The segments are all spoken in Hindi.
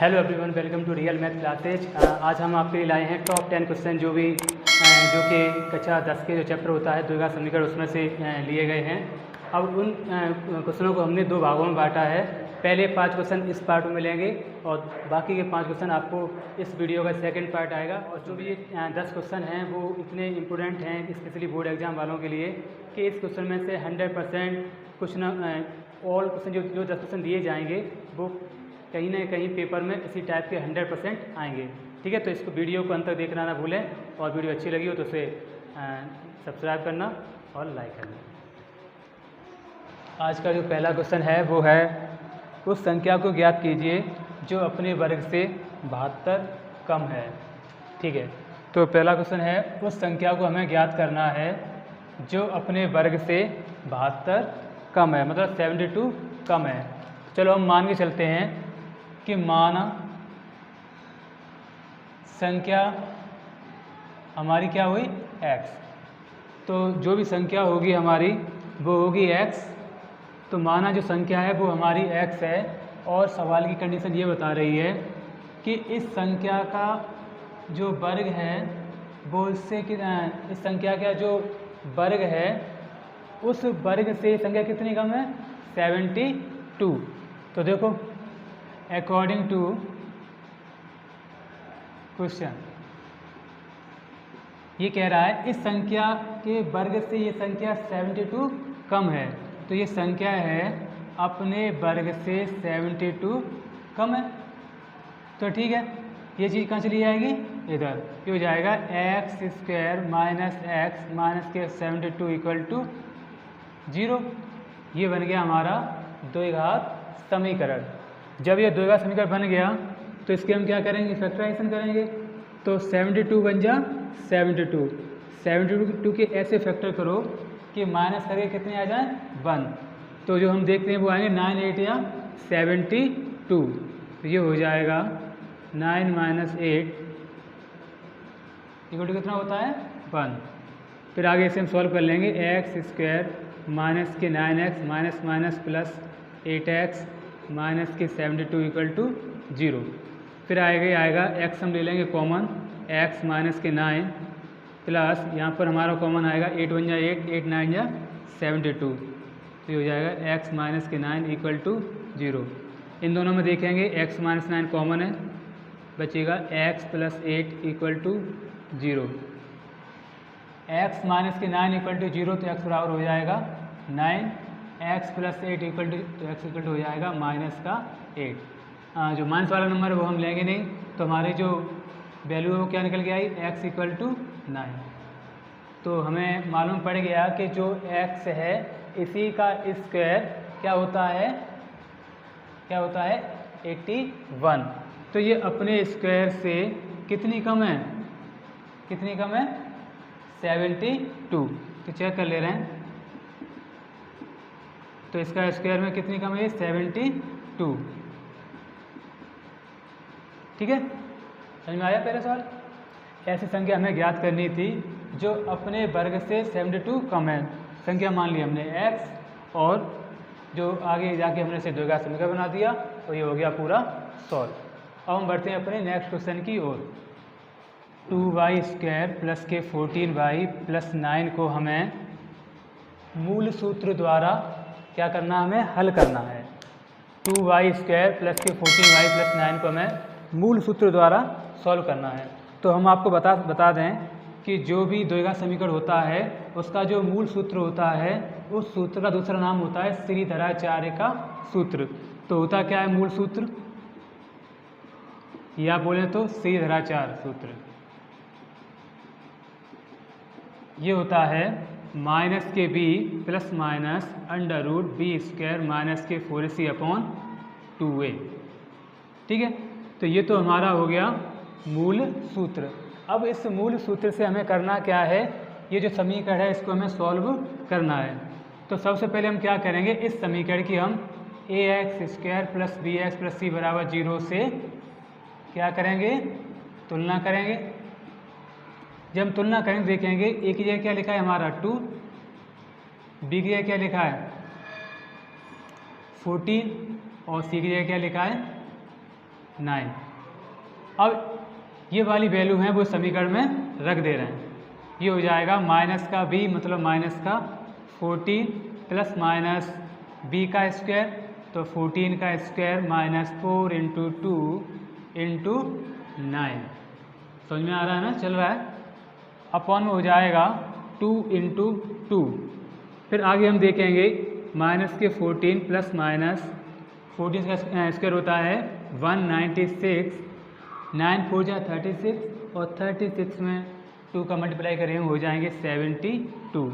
Hello everyone, welcome to real math classes. आज हम आपके लिए लाए हैं टॉप 10 क्वेश्चन जो कि कक्षा 10 के जो चैप्टर होता है द्विघात समीकरण उसमें से लिए गए हैं। अब उन क्वेश्चनों को हमने दो भागों में बांटा है। पहले 5 क्वेश्चन इस पार्ट में मिलेंगे और बाकी के 5 क्वेश्चन आपको इस वीडियो का सेकंड पार्ट आएगा। और जो भी 10 क्वेश्चन हैं वो इतने इम्पोर्टेंट हैं स्पेशली बोर्ड एग्जाम वालों के लिए कि इस क्वेश्चन में से 100% कुछ ना ऑल क्वेश्चन जो 10 क्वेश्चन दिए जाएंगे वो कहीं ना कहीं पेपर में इसी टाइप के 100% आएंगे। ठीक है, तो इसको वीडियो को अंत तक देखना ना भूलें और वीडियो अच्छी लगी हो तो उसे सब्सक्राइब करना और लाइक करना। आज का जो पहला क्वेश्चन है वो है उस संख्या को ज्ञात कीजिए जो अपने वर्ग से 72 कम है। ठीक है, तो पहला क्वेश्चन है उस संख्या को हमें ज्ञात करना है जो अपने वर्ग से 72 कम है, मतलब 72 कम है। चलो हम मान के चलते हैं कि मान संख्या हमारी क्या हुई x, तो जो भी संख्या होगी हमारी वो होगी x। तो माना जो संख्या है वो हमारी x है और सवाल की कंडीशन ये बता रही है कि इस संख्या का जो वर्ग है वो इससे इस संख्या का जो वर्ग है उस वर्ग से संख्या कितनी कम है 72। तो देखो अकॉर्डिंग टू क्वेश्चन ये कह रहा है इस संख्या के वर्ग से ये संख्या 72 कम है। तो ये संख्या है अपने वर्ग से 72 कम है। तो ठीक है, ये चीज़ कहाँ चली जाएगी इधर, ये हो जाएगा x² माइनस एक्स माइनस के 72 इक्वल टू 0। ये बन गया हमारा द्विघात समीकरण। जब ये द्विघात समीकरण बन गया तो इसके हम क्या करेंगे, फैक्टराइजेशन करेंगे। तो 72 बन जा 72 के ऐसे फैक्टर करो कि माइनस करके कितने आ जाए 1। तो जो हम देखते हैं वो आएंगे 9 8 या 72। तो ये हो जाएगा 9 माइनस 8 इक्वल टू कितना होता है 1। फिर आगे इसे हम सॉल्व कर लेंगे x² माइनस के 9x minus minus plus 8x minus के 72 इक्वल टू 0। फिर आएगा x हम ले लेंगे कॉमन, x माइनस के 9 प्लस यहाँ पर हमारा कॉमन आएगा 8 1 जा 8 8 9 जा 72। तो ये हो जाएगा x माइनस के 9 इक्वल टू 0। इन दोनों में देखेंगे x माइनस 9 कॉमन है, बचेगा x plus 8 equal to 0। x minus के 9 इक्वल टू 0 तो x बराबर हो जाएगा 9, x प्लस 8 इक्वल टू तो x इक्वल टू हो जाएगा माइनस का 8। जो माइनस वाला नंबर है वो हम लेंगे नहीं, तो हमारी जो वैल्यू है वो क्या निकल के आई x इक्वल टू 9। तो हमें मालूम पड़ गया कि जो x है इसी का स्क्वायर क्या होता है 81। तो ये अपने स्क्वायर से कितनी कम है 72। तो चेक कर ले रहे हैं, तो इसका स्क्वायर में कितनी कम है 72। ठीक है, समझ में आया पहले सवाल। ऐसी संख्या हमें ज्ञात करनी थी जो अपने वर्ग से 72 कम है। संख्या मान ली हमने x और जो आगे जाके हमने इसे द्विघात समीकरण बना दिया और ये हो गया पूरा सॉल्व। अब हम बढ़ते हैं अपने नेक्स्ट क्वेश्चन की ओर। 2y² प्लस के 14y प्लस 9 को हमें मूल सूत्र द्वारा क्या करना, हमें हल करना है। 2y² प्लस के 14y प्लस 9 को हमें मूल सूत्र द्वारा सॉल्व करना है। तो हम आपको बता दें कि जो भी द्विघात समीकरण होता है उसका जो मूल सूत्र होता है उस सूत्र का दूसरा नाम होता है श्रीधराचार्य का सूत्र। तो होता क्या है मूल सूत्र, या बोले तो श्रीधराचार्य सूत्र। ये होता है माइनस के b plus minus √b² minus के 4ac अपॉन 2a। ठीक है, तो ये तो हमारा हो गया मूल सूत्र। अब इस मूल सूत्र से हमें करना क्या है, ये जो समीकरण है इसको हमें सॉल्व करना है। तो सबसे पहले हम क्या करेंगे, इस समीकरण की हम ax² plus bx plus c बराबर 0 से क्या करेंगे, तुलना करेंगे। जब हम तुलना करेंगे देखेंगे a की जगह क्या लिखा है हमारा 2, b की जगह क्या लिखा है 14 और c की जगह क्या लिखा है 9। अब ये वाली वैल्यू है वो समीकरण में रख दे रहे हैं। ये हो जाएगा माइनस का b मतलब माइनस का 14 प्लस माइनस b का स्क्वायर, तो 14 का स्क्वायर माइनस 4 इंटू 2 इंटू 9। समझ में आ रहा है ना, चल रहा है। अपॉन में हो जाएगा 2 इंटू 2। फिर आगे हम देखेंगे माइनस के 14 प्लस माइनस 14 का स्क्वायर होता है 196, 9 4 जा 36 और 36 में 2 का मल्टीप्लाई करेंगे हो जाएंगे 72,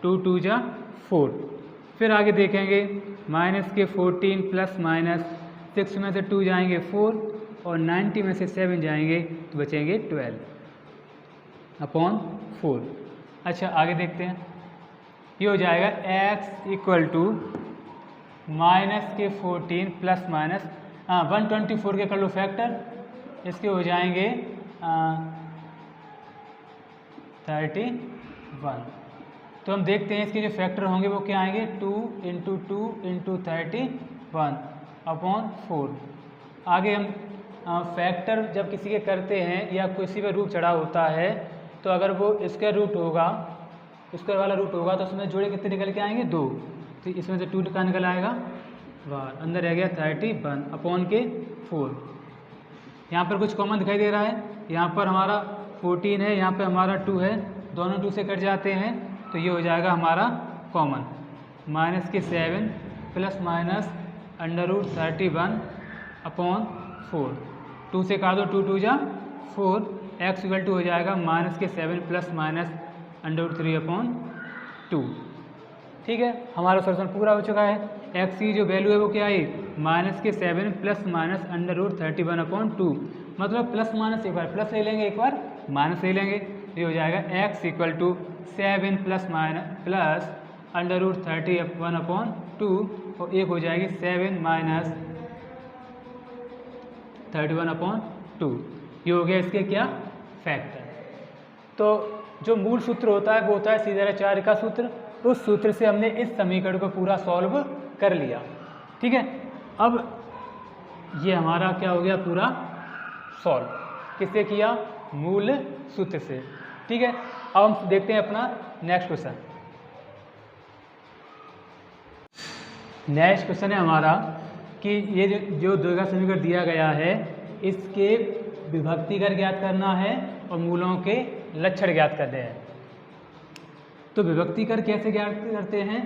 2 2 जा 4। फिर आगे देखेंगे माइनस के 14 प्लस माइनस 6 में से 2 जाएंगे 4 और 90 में से 7 जाएंगे तो बचेंगे 12 अपॉन 4। अच्छा आगे देखते हैं, ये हो जाएगा x इक्वल टू माइनस के 14 प्लस माइनस 124 के कर लो फैक्टर, इसके हो जाएंगे 31। तो हम देखते हैं इसके जो फैक्टर होंगे वो क्या आएंगे 2 इंटू 2 इंटू 31 अपॉन 4। आगे हम फैक्टर जब किसी के करते हैं या किसी पर रूट चढ़ा होता है तो अगर वो स्क्वायर रूट होगा, स्क्वायर वाला रूट होगा तो उसमें जोड़े कितने निकल के आएंगे 2, तो इसमें से 2 का निकल आएगा बाहर, अंदर रह गया 31 अपॉन के 4। यहाँ पर कुछ कॉमन दिखाई दे रहा है, यहाँ पर हमारा 14 है, यहाँ पे हमारा 2 है, दोनों 2 से कट जाते हैं तो ये हो जाएगा हमारा कॉमन माइनस के 7 plus minus under root 31 upon 4। 2 से काट दो 2 2 जा 4, एक्स इक्वल टू हो जाएगा माइनस के 7 plus minus under root 3 upon 2। ठीक है, हमारा सोल्यूशन पूरा हो चुका है। एक्स की जो वैल्यू है वो क्या आई माइनस के 7 plus minus under root 31 upon 2, मतलब प्लस माइनस एक बार प्लस ले लेंगे एक बार माइनस ले लेंगे, ये हो जाएगा x equal to 7 plus minus plus under root 31 upon 2 और एक हो जाएगी 7 माइनस 31 अपॉन 2। ये हो गया इसके क्या फैक्टर। तो जो मूल सूत्र होता है वो होता है सीधा का सूत्र, उस सूत्र से हमने इस समीकरण को पूरा सॉल्व कर लिया। ठीक है, अब ये हमारा क्या हो गया पूरा सॉल्व, किससे किया मूल सूत्र से। ठीक है, अब हम देखते हैं अपना नेक्स्ट क्वेश्चन। नेक्स्ट क्वेश्चन है हमारा कि ये जो द्विघात समीकरण दिया गया है इसके विभक्तिकर ज्ञात करना है और मूलों के लक्षण ज्ञात करने हैं। तो विभक्तिकर कैसे ज्ञात करते हैं,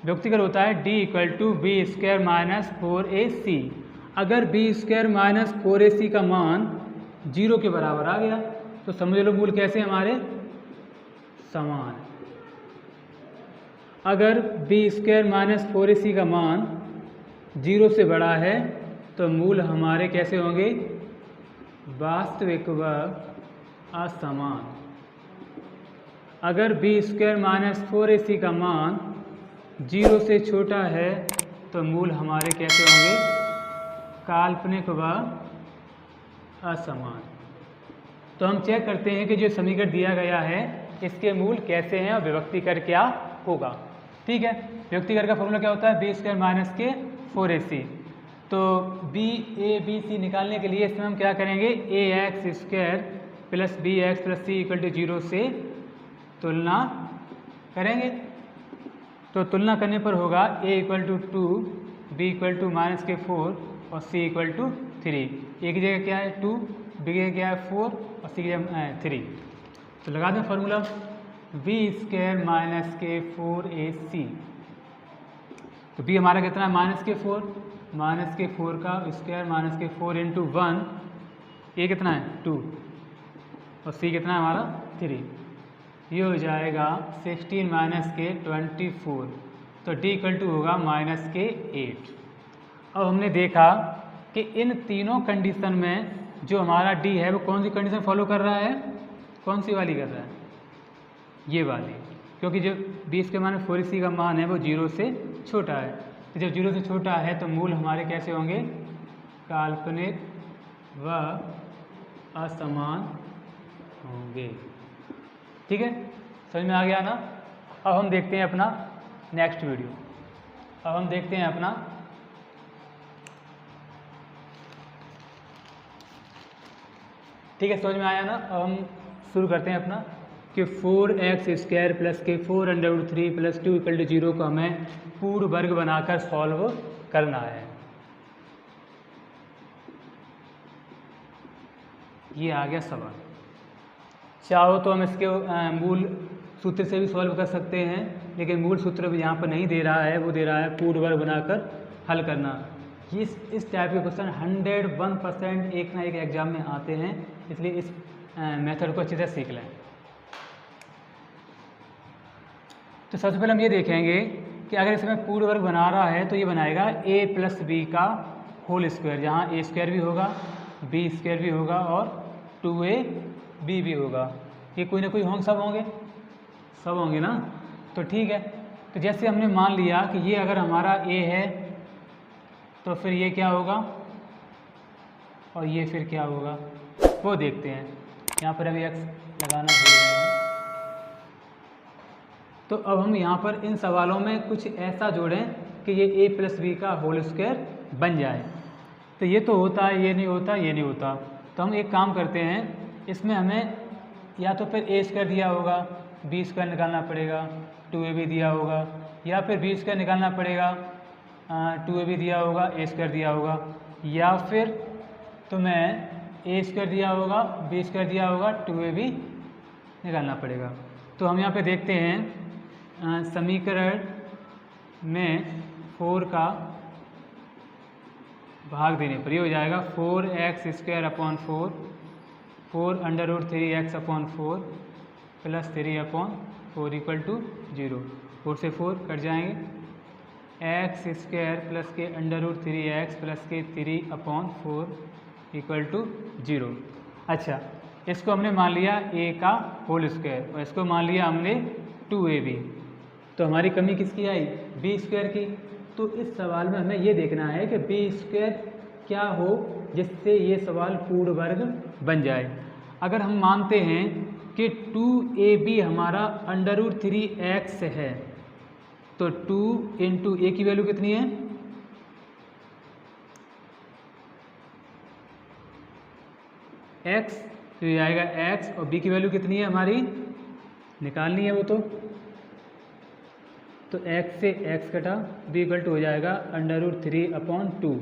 विभक्तिकर होता है d equal to b square minus 4ac। अगर b स्क्वायर माइनस 4ac का मान 0 के बराबर आ गया तो समझ लो मूल कैसे हमारे समान। अगर b स्क्वायर माइनस 4ac का मान 0 से बड़ा है तो मूल हमारे कैसे होंगे वास्तविक व असमान। अगर b स्क्वायर माइनस 4ac का मान 0 से छोटा है तो मूल हमारे कैसे होंगे काल्पनिक व असमान। तो हम चेक करते हैं कि जो समीकरण दिया गया है इसके मूल कैसे हैं और विभक्तिकर क्या होगा। ठीक है, विभक्तिकर का फॉर्मूला क्या होता है b स्क्वायर माइनस के 4ac। तो b a b c निकालने के लिए इसमें हम क्या करेंगे ax square plus bx plus c equal to 0 से तुलना करेंगे। तो तुलना करने पर होगा a equal to 2, b equal to minus के 4 और c इक्वल टू 3। एक जगह क्या है 2, b जगह क्या है 4 और c की जगह 3। तो लगा दें फार्मूला b स्क्वायर माइनस के 4ac। तो b हमारा कितना है माइनस के 4, माइनस के 4 का स्क्वायर माइनस के 4 इंटू 1, ये कितना है 2 और c कितना है हमारा 3। ये हो जाएगा 16 माइनस के 24। तो d इक्वल टू होगा माइनस के 8। अब हमने देखा कि इन तीनों कंडीशन में जो हमारा d है वो कौन सी कंडीशन फॉलो कर रहा है, कौन सी वाली कर रहा है ये वाली, क्योंकि जो b के मान 4ac का मान है वो 0 से छोटा है। तो जब 0 से छोटा है तो मूल हमारे कैसे होंगे काल्पनिक व असमान होंगे। ठीक है, समझ में आ गया ना। अब हम देखते हैं अपना नेक्स्ट वीडियो। अब हम देखते हैं अपना ठीक है, समझ में आया ना। अब हम शुरू करते हैं अपना कि 4x² प्लस के 4√3 प्लस 2 = 0 को हमें पूर्ण वर्ग बनाकर सॉल्व करना है। ये आ गया सवाल। चाहो तो हम इसके मूल सूत्र से भी सॉल्व कर सकते हैं, लेकिन मूल सूत्र भी यहाँ पर नहीं दे रहा है, वो दे रहा है पूर्ण वर्ग बनाकर हल करना। ये इस टाइप के क्वेश्चन 101% एक ना एक एग्जाम में आते हैं, इसलिए इस मेथड को अच्छी तरह सीख लें। तो सबसे पहले हम ये देखेंगे कि अगर इसमें पूर्ण वर्ग बना रहा है तो ये बनाएगा a + b का होल स्क्वायर, जहाँ a² भी होगा, b² भी होगा और 2ab भी होगा। ये कोई ना कोई होंगे, सब होंगे ना। तो ठीक है, तो जैसे हमने मान लिया कि ये अगर हमारा a है तो फिर ये क्या होगा और ये फिर क्या होगा वो देखते हैं। यहाँ पर अभी x लगाना भूल गए हैं। तो अब हम यहाँ पर इन सवालों में कुछ ऐसा जोड़ें कि ये a + b का होल स्क्वायर बन जाए। तो ये तो होता है, ये नहीं होता, ये नहीं होता। तो हम एक काम करते हैं, इसमें हमें या तो फिर a² दिया होगा, b² निकालना पड़ेगा, 2ab दिया होगा, या फिर b² निकालना पड़ेगा, 2ab दिया होगा, a² दिया होगा, या फिर तुम्हें a² दिया होगा, b² दिया होगा, 2ab निकालना पड़ेगा। तो हम यहाँ पे देखते हैं समीकरण में 4 का भाग देने पर ये हो जाएगा 4x² / 4 4√3x/4 प्लस 3/4 = 0। 4 से 4 कट जाएंगे। x² प्लस के √3x प्लस के 3/4 = 0। अच्छा, इसको हमने मान लिया a का होल स्क्वायर और इसको मान लिया हमने 2ab। तो हमारी कमी किसकी आई? b² की। तो इस सवाल में हमें ये देखना है कि b² क्या हो जिससे ये सवाल पूर्ण वर्ग बन जाए। अगर हम मानते हैं कि 2ab हमारा √3x है, तो 2 × a की वैल्यू कितनी है? x, तो ये आएगा x, और b की वैल्यू कितनी है हमारी? निकालनी है वो तो x से x कटा, b = हो जाएगा √3/2।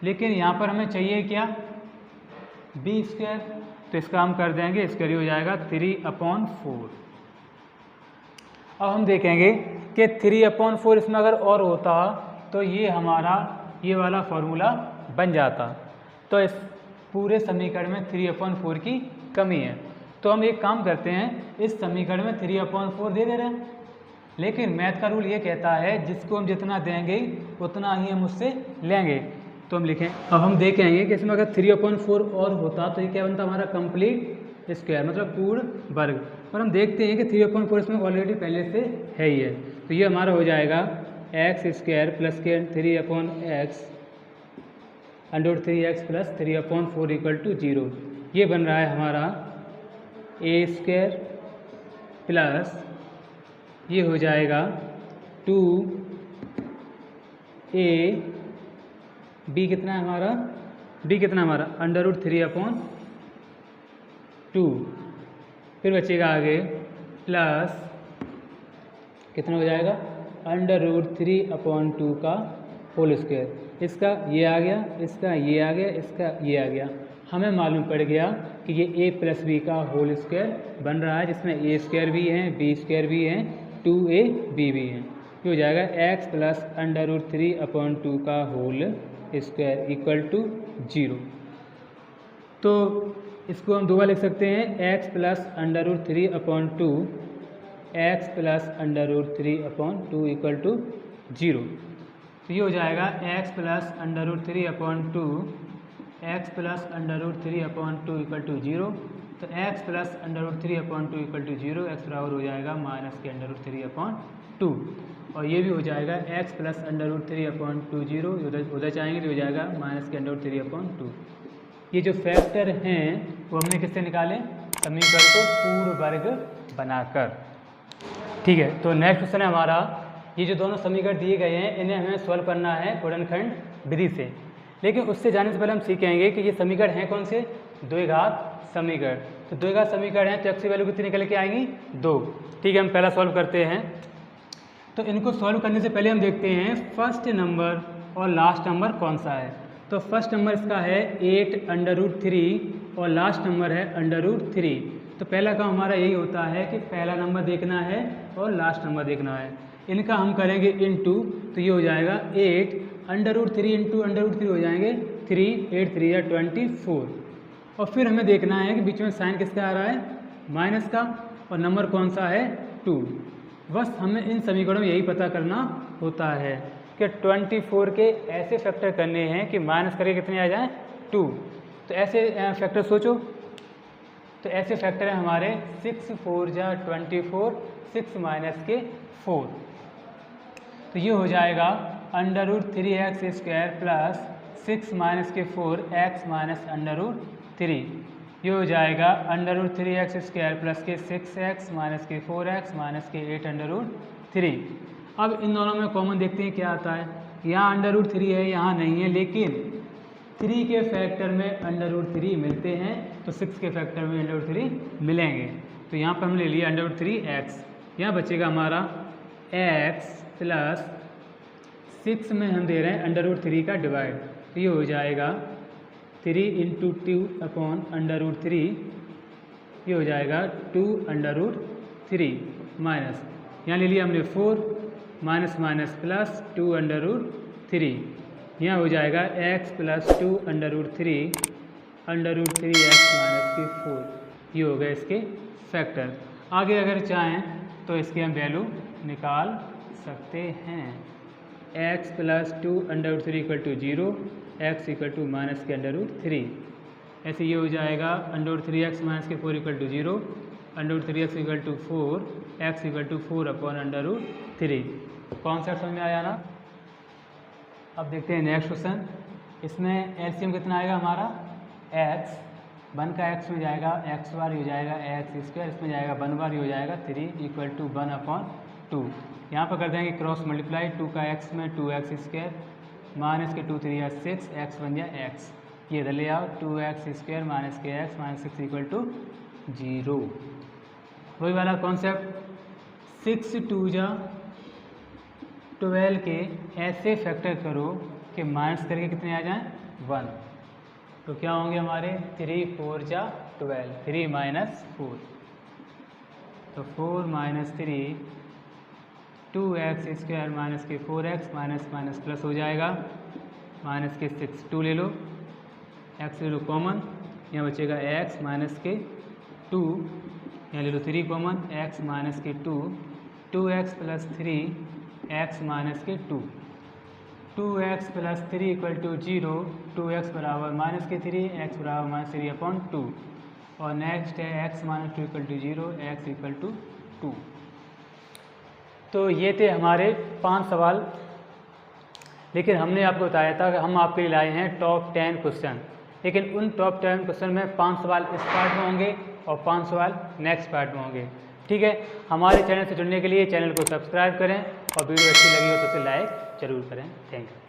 लेकिन यहाँ पर हमें चाहिए क्या? b²। तो इसका हम कर देंगे, इसका हो जाएगा 3/4। अब हम देखेंगे कि 3/4 इसमें अगर और होता तो ये हमारा ये वाला फॉर्मूला बन जाता। तो इस पूरे समीकरण में 3/4 की कमी है। तो हम एक काम करते हैं, इस समीकरण में 3/4 दे रहे हैं, लेकिन मैथ का रूल ये कहता है जिसको हम जितना देंगे उतना ही हम उससे लेंगे। तो हम लिखें, अब हम देखेंगे कि इसमें अगर 3/4 और होता तो ये क्या बनता हमारा? कंप्लीट स्क्वायर, मतलब पूर्ण वर्ग। और हम देखते हैं कि 3/4 इसमें ऑलरेडी पहले से है ही है। तो ये हमारा हो जाएगा x² प्लस के 3/x √3x प्लस 3/4 = 0। ये बन रहा है हमारा a² प्लस ये हो जाएगा 2a, b कितना है हमारा? b कितना हमारा? √3/2। फिर बचेगा आगे प्लस कितना हो जाएगा? √3/2 का होल स्क्वायर। इसका ये आ गया, इसका ये आ गया, इसका ये आ गया। हमें मालूम पड़ गया कि ये a + b का होल स्क्वायर बन रहा है, जिसमें a² भी है, b² भी है, 2ab भी है। ये हो जाएगा x प्लस √3/2 का होल स्क्वायर = 0। तो इसको हम दो बार लिख सकते हैं, x प्लस √3/2 x प्लस √3/2 = 0। तो ये हो जाएगा x प्लस √3/2 x प्लस √3/2 = 0। तो x प्लस √3/2 = 0, x बराबर हो जाएगा -√3/2। और ये भी हो जाएगा x प्लस √3/2 0, उधर जाएंगे तो हो जाएगा -√3/2। ये जो फैक्टर हैं वो हमने किससे निकाले? समीकरण को पूर्ण वर्ग बनाकर। ठीक है, तो नेक्स्ट क्वेश्चन है हमारा, ये जो दोनों समीकरण दिए गए हैं इन्हें हमें सॉल्व करना है गुणनखंड विधि से। लेकिन उससे जाने से पहले हम सीखेंगे कि ये समीकरण हैं कौन से? 2 घात समीकरण। तो 2 का समीकरण है तो x की वैल्यू कितनी निकल के आएंगी 2। ठीक है, हम पहला सॉल्व करते हैं। तो इनको सॉल्व करने से पहले हम देखते हैं फर्स्ट नंबर और लास्ट नंबर कौन सा है। तो फर्स्ट नंबर इसका है 8√3 और लास्ट नंबर है √3। तो पहला काम हमारा यही होता है कि पहला नंबर देखना है और लास्ट नंबर देखना है। इनका हम करेंगे इनटू, तो ये हो जाएगा 8√3 इंटू √3 हो जाएंगे 3, 8 3 या 24। और फिर हमें देखना है कि बीच में साइन किसका आ रहा है, माइनस का, और नंबर कौन सा है 2। बस हमें इन समीकरणों में यही पता करना होता है कि 24 के ऐसे फैक्टर करने हैं कि माइनस करके कितने आ जाएं 2। तो ऐसे फैक्टर सोचो, तो ऐसे फैक्टर हैं हमारे 6 4 जा 24, 6 माइनस के 4। तो ये हो जाएगा √3x² प्लस 6 माइनस के 4 x माइनस √3। ये हो जाएगा √3x² प्लस के 6x माइनस के 4x माइनस के 8√3। अब इन दोनों में कॉमन देखते हैं क्या आता है। यहाँ √3 है, यहाँ नहीं है, लेकिन 3 के फैक्टर में √3 मिलते हैं तो 6 के फैक्टर में √3 मिलेंगे। तो यहाँ पर हम ले लिया √3x। यहाँ बचेगा हमारा x प्लस 6 में हम दे रहे हैं √3 का डिवाइड, तो ये हो जाएगा 3 × 2/√3। ये हो जाएगा 2√3 माइनस, यहाँ ले लिया हमने 4 माइनस माइनस प्लस 2√3। यहाँ हो जाएगा x प्लस 2√3 √3x माइनस के 4। ये हो गए इसके फैक्टर। आगे अगर चाहें तो इसकी हम वैल्यू निकाल सकते हैं। x प्लस 2√3 = 0, x = माइनस के √3। ऐसे ये हो जाएगा √3x माइनस के 4 = 0, √3x = 4, x = 4/√3। कॉन्सेप्ट समझ में आया ना। अब देखते हैं नेक्स्ट क्वेश्चन। इसमें एलसीएम कितना आएगा हमारा x, 1 का x में जाएगा x बार, हो जाएगा x², इसमें जाएगा 1 बार, हो जाएगा 3 = 1/2। यहाँ पर कर देंगे क्रॉस मल्टीप्लाई, 2 का x में 2x² माइनस के 2 3 या 6, x बन जाए x। ये इधर ले आओ, 2x² माइनस के x माइनस 6 = 0। वही वाला कॉन्सेप्ट, 6 2 जा 12 के ऐसे फैक्टर करो कि माइनस करके कितने आ जाएं 1। तो क्या होंगे हमारे 3 4 जा 12, 3 माइनस 4, तो 4 माइनस 3, 2x² माइनस के 4x माइनस माइनस प्लस हो जाएगा माइनस के 6, 2 ले लो, x ले लो कॉमन, यहाँ बचेगा x माइनस के 2, यहाँ ले लो 3 कॉमन, x माइनस के 2, 2x प्लस 3 x माइनस के 2, 2x प्लस 3 = 0, 2x बराबर माइनस के 3, x बराबर माइनस 3/2। और नेक्स्ट है x माइनस 2 = 0, x = 2। तो ये थे हमारे 5 सवाल, लेकिन हमने आपको बताया था कि हम आपके लिए लाए हैं टॉप 10 क्वेश्चन, लेकिन उन टॉप 10 क्वेश्चन में 5 सवाल इस पार्ट में होंगे और 5 सवाल नेक्स्ट पार्ट में होंगे। ठीक है, हमारे चैनल से जुड़ने के लिए चैनल को सब्सक्राइब करें और वीडियो अच्छी लगी हो तो उसे लाइक जरूर करें। Thank you.